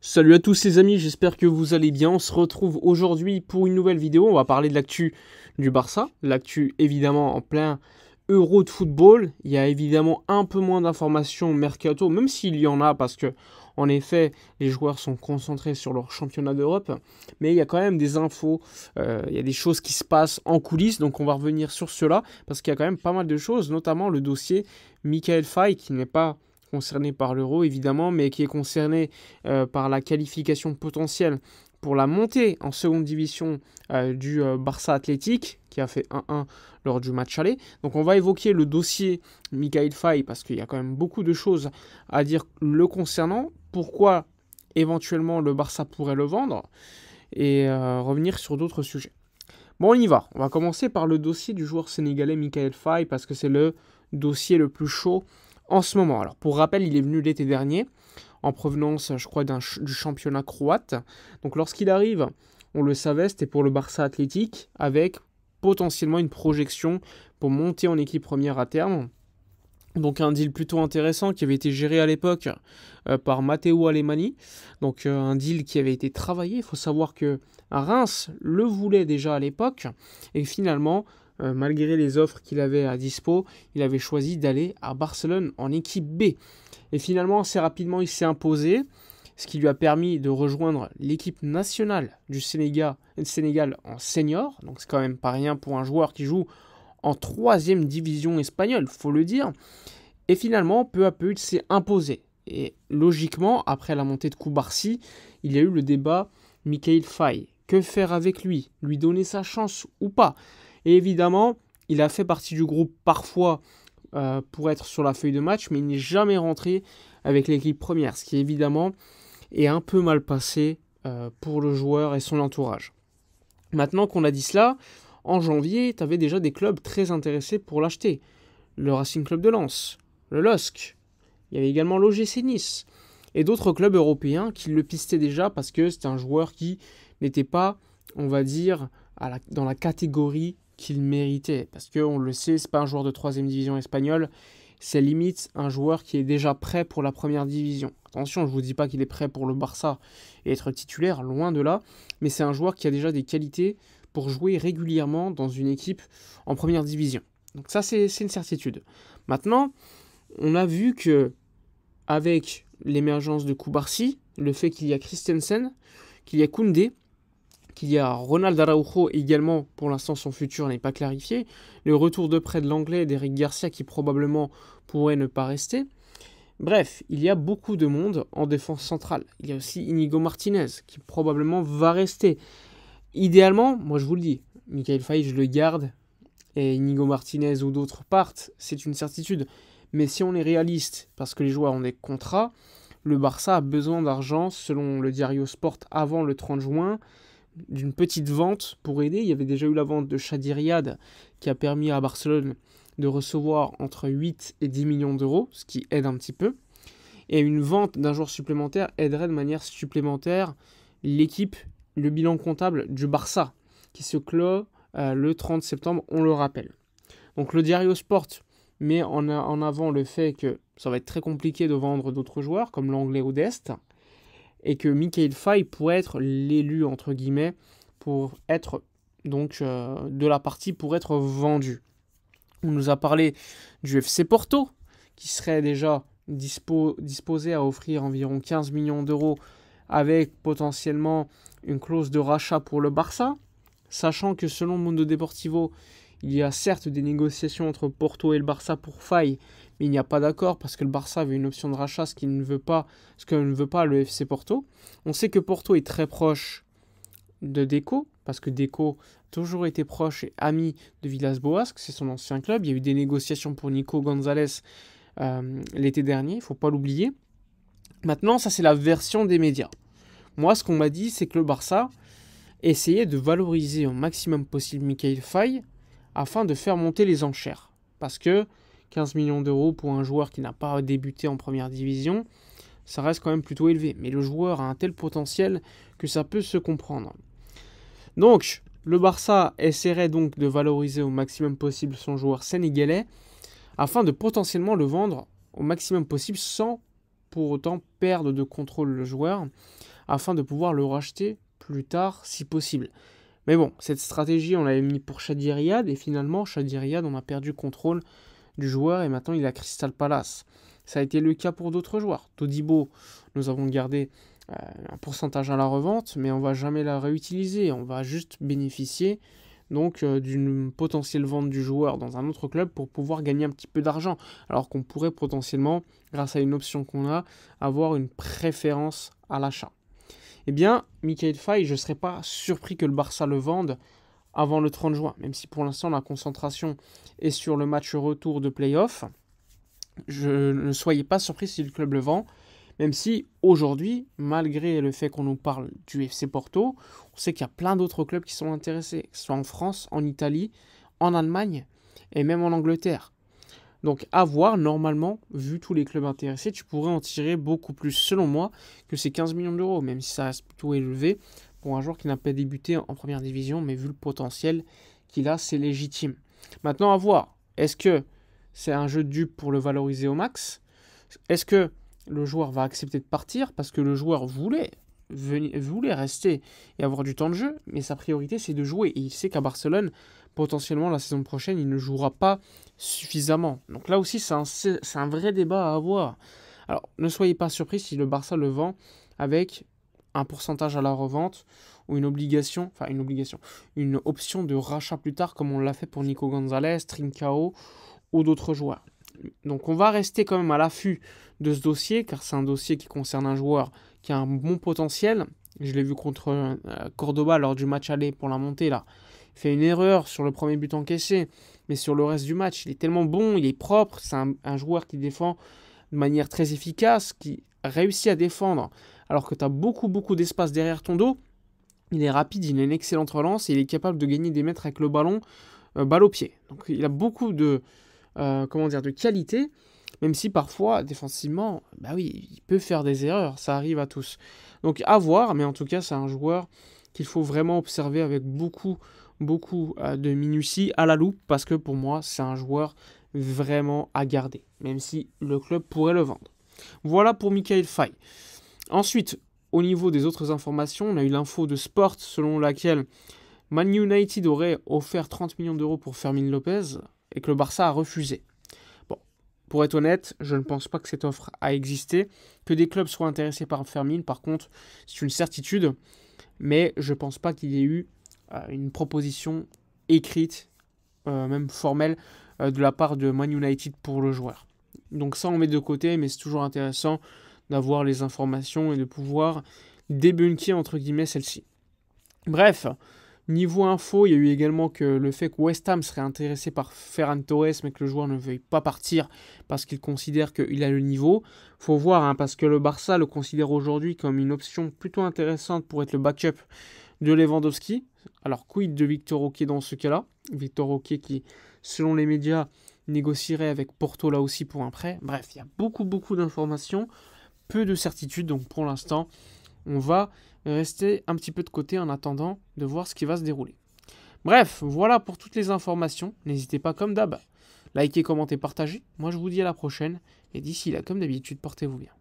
Salut à tous les amis, j'espère que vous allez bien. On se retrouve aujourd'hui pour une nouvelle vidéo. On va parler de l'actu du Barça. L'actu évidemment en plein Euro de football. Il y a évidemment un peu moins d'informations mercato, même s'il y en a parce que en effet les joueurs sont concentrés sur leur championnat d'Europe. Mais il y a quand même des infos, il y a des choses qui se passent en coulisses. Donc on va revenir sur cela parce qu'il y a quand même pas mal de choses, notamment le dossier Michael Faye qui n'est pas concerné par l'Euro évidemment, mais qui est concerné par la qualification potentielle pour la montée en seconde division du Barça Athletic, qui a fait 1-1 lors du match aller. Donc on va évoquer le dossier Michael Faye, parce qu'il y a quand même beaucoup de choses à dire le concernant, pourquoi éventuellement le Barça pourrait le vendre, et revenir sur d'autres sujets. Bon, on y va. On va commencer par le dossier du joueur sénégalais Michael Faye, parce que c'est le dossier le plus chaud en ce moment. Alors, pour rappel, il est venu l'été dernier, en provenance, je crois, du championnat croate. Donc, lorsqu'il arrive, on le savait, c'était pour le Barça Athletic, avec potentiellement une projection pour monter en équipe première à terme. Donc, un deal plutôt intéressant qui avait été géré à l'époque par Matteo Alemany. Donc, un deal qui avait été travaillé. Il faut savoir que Reims le voulait déjà à l'époque. Et finalement, malgré les offres qu'il avait à dispo, il avait choisi d'aller à Barcelone en équipe B. Et finalement, assez rapidement, il s'est imposé, ce qui lui a permis de rejoindre l'équipe nationale du Sénégal en senior. Donc c'est quand même pas rien pour un joueur qui joue en 3e division espagnole, faut le dire. Et finalement, peu à peu, il s'est imposé. Et logiquement, après la montée de Koubarsi, il y a eu le débat Michael Faye. Que faire avec lui? Lui donner sa chance ou pas? Et évidemment, il a fait partie du groupe parfois pour être sur la feuille de match, mais il n'est jamais rentré avec l'équipe première, ce qui évidemment est un peu mal passé pour le joueur et son entourage. Maintenant qu'on a dit cela, en janvier, tu avais déjà des clubs très intéressés pour l'acheter. Le Racing Club de Lens, le LOSC, il y avait également l'OGC Nice, et d'autres clubs européens qui le pistaient déjà parce que c'était un joueur qui n'était pas, on va dire, dans la catégorie qu'il méritait. Parce qu'on le sait, c'est pas un joueur de 3e division espagnole, c'est limite un joueur qui est déjà prêt pour la première division. Attention, je ne vous dis pas qu'il est prêt pour le Barça et être titulaire, loin de là, mais c'est un joueur qui a déjà des qualités pour jouer régulièrement dans une équipe en première division. Donc ça, c'est une certitude. Maintenant, on a vu que avec l'émergence de Koubarsi, le fait qu'il y a Christensen, qu'il y a Koundé, qu'il y a Ronald Araujo également, pour l'instant son futur n'est pas clarifié, le retour de près de l'anglais d'Eric Garcia qui probablement pourrait ne pas rester. Bref, il y a beaucoup de monde en défense centrale. Il y a aussi Inigo Martinez qui probablement va rester. Idéalement, moi je vous le dis, Michael Faye je le garde et Inigo Martinez ou d'autres partent, c'est une certitude. Mais si on est réaliste, parce que les joueurs ont des contrats, le Barça a besoin d'argent, selon le Diario Sport, avant le 30 juin, d'une petite vente pour aider. Il y avait déjà eu la vente de Chadi Riyad qui a permis à Barcelone de recevoir entre 8 et 10 millions d'euros, ce qui aide un petit peu. Et une vente d'un joueur supplémentaire aiderait de manière supplémentaire l'équipe, le bilan comptable du Barça, qui se clôt le 30 septembre, on le rappelle. Donc le Diario Sport met en avant le fait que ça va être très compliqué de vendre d'autres joueurs, comme l'anglais Odest, et que Michael Faye pourrait être l'élu, entre guillemets, pour être donc de la partie pour être vendu. On nous a parlé du FC Porto, qui serait déjà disposé à offrir environ 15 millions d'euros avec potentiellement une clause de rachat pour le Barça, sachant que selon Mundo Deportivo, il y a certes des négociations entre Porto et le Barça pour Faye, mais il n'y a pas d'accord parce que le Barça avait une option de rachat, ce que ne veut pas le FC Porto. On sait que Porto est très proche de Deco, parce que Deco a toujours été proche et ami de Villas-Boas, c'est son ancien club. Il y a eu des négociations pour Nico Gonzalez l'été dernier, il ne faut pas l'oublier. Maintenant, ça c'est la version des médias. Moi, ce qu'on m'a dit, c'est que le Barça essayait de valoriser au maximum possible Michael Faye afin de faire monter les enchères. Parce que 15 millions d'euros pour un joueur qui n'a pas débuté en première division, ça reste quand même plutôt élevé. Mais le joueur a un tel potentiel que ça peut se comprendre. Donc, le Barça essaierait donc de valoriser au maximum possible son joueur sénégalais afin de potentiellement le vendre au maximum possible sans pour autant perdre de contrôle le joueur. afin de pouvoir le racheter plus tard si possible. Mais bon, cette stratégie, on l'avait mis pour Shadi Riyad, et finalement, Shadi Riyad, on a perdu le contrôle du joueur, et maintenant il a Crystal Palace. Ça a été le cas pour d'autres joueurs. Todibo, nous avons gardé un pourcentage à la revente, mais on ne va jamais la réutiliser, on va juste bénéficier donc d'une potentielle vente du joueur dans un autre club pour pouvoir gagner un petit peu d'argent, alors qu'on pourrait potentiellement, grâce à une option qu'on a, avoir une préférence à l'achat. Eh bien, Michael Faye, je ne serais pas surpris que le Barça le vende avant le 30 juin, même si pour l'instant la concentration est sur le match retour de play-off. Ne soyez pas surpris si le club le vend, même si aujourd'hui, malgré le fait qu'on nous parle du FC Porto, on sait qu'il y a plein d'autres clubs qui sont intéressés, que ce soit en France, en Italie, en Allemagne et même en Angleterre. Donc à voir, normalement, vu tous les clubs intéressés, tu pourrais en tirer beaucoup plus, selon moi, que ces 15 millions d'euros, même si ça reste plutôt élevé pour un joueur qui n'a pas débuté en première division, mais vu le potentiel qu'il a, c'est légitime. Maintenant, à voir, est-ce que c'est un jeu de dupe pour le valoriser au max? Est-ce que le joueur va accepter de partir parce que le joueur voulait rester et avoir du temps de jeu, mais sa priorité c'est de jouer, et il sait qu'à Barcelone, potentiellement la saison prochaine, il ne jouera pas suffisamment. Donc là aussi, c'est un vrai débat à avoir. Alors, ne soyez pas surpris si le Barça le vend avec un pourcentage à la revente ou une option de rachat plus tard, comme on l'a fait pour Nico Gonzalez, Trincao ou d'autres joueurs. Donc on va rester quand même à l'affût de ce dossier, car c'est un dossier qui concerne un joueur qui a un bon potentiel. Je l'ai vu contre Cordoba lors du match aller pour la montée là. Il fait une erreur sur le premier but encaissé, mais sur le reste du match, il est tellement bon, il est propre, c'est un joueur qui défend de manière très efficace, qui réussit à défendre, alors que tu as beaucoup d'espace derrière ton dos. Il est rapide, il a une excellente relance, et il est capable de gagner des mètres avec le ballon, balle au pied. Donc il a beaucoup de qualité, même si parfois, défensivement, il peut faire des erreurs, ça arrive à tous. Donc à voir, mais en tout cas, c'est un joueur qu'il faut vraiment observer avec beaucoup de minutie à la loupe, parce que pour moi, c'est un joueur vraiment à garder, même si le club pourrait le vendre. Voilà pour Michael Faye. Ensuite, au niveau des autres informations, on a eu l'info de Sport selon laquelle Man United aurait offert 30 millions d'euros pour Fermin Lopez et que le Barça a refusé. Bon, pour être honnête, je ne pense pas que cette offre a existé, que des clubs soient intéressés par Fermin, par contre, c'est une certitude, mais je ne pense pas qu'il y ait eu une proposition écrite, même formelle, de la part de Man United pour le joueur. Donc ça, on met de côté, mais c'est toujours intéressant d'avoir les informations et de pouvoir débunker, entre guillemets, celle-ci. Bref, niveau info, il y a eu également que le fait que West Ham serait intéressé par Ferran Torres, mais que le joueur ne veuille pas partir parce qu'il considère qu'il a le niveau. Faut voir, parce que le Barça le considère aujourd'hui comme une option plutôt intéressante pour être le backup de Lewandowski. Alors, quid de Victor Roque dans ce cas-là? Victor Roque qui, selon les médias, négocierait avec Porto là aussi pour un prêt. Bref, il y a beaucoup d'informations, peu de certitudes, donc pour l'instant, on va rester un petit peu de côté en attendant de voir ce qui va se dérouler. Bref, voilà pour toutes les informations. N'hésitez pas, comme d'hab, likez, commentez, partagez. Moi, je vous dis à la prochaine. Et d'ici là, comme d'habitude, portez-vous bien.